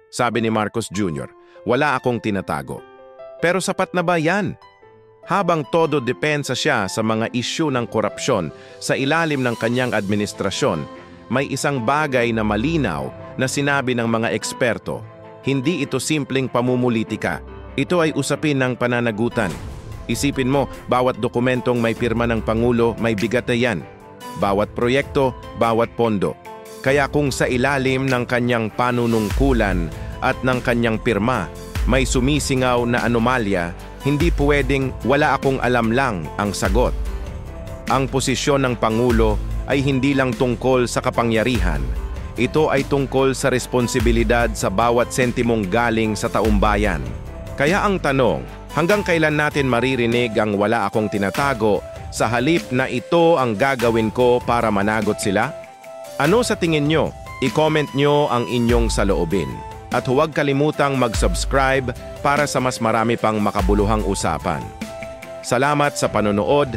Sabi ni Marcos Jr., wala akong tinatago. Pero sapat na ba yan? Habang todo depensa siya sa mga isyu ng korupsyon sa ilalim ng kanyang administrasyon, may isang bagay na malinaw na sinabi ng mga eksperto. Hindi ito simpleng pamumulitika. Ito ay usapin ng pananagutan. Isipin mo, bawat dokumentong may pirma ng Pangulo may bigat na yan. Bawat proyekto, bawat pondo. Kaya kung sa ilalim ng kanyang panunungkulan at ng kanyang pirma, may sumisingaw na anomalya, hindi pwedeng wala akong alam lang ang sagot. Ang posisyon ng Pangulo ay hindi lang tungkol sa kapangyarihan. Ito ay tungkol sa responsibilidad sa bawat sentimong galing sa taumbayan. Kaya ang tanong, hanggang kailan natin maririnig ang wala akong tinatago sa halip na ito ang gagawin ko para managot sila? Ano sa tingin nyo? I-comment nyo ang inyong saloobin. At huwag kalimutang mag-subscribe para sa mas marami pang makabuluhang usapan. Salamat sa panonood.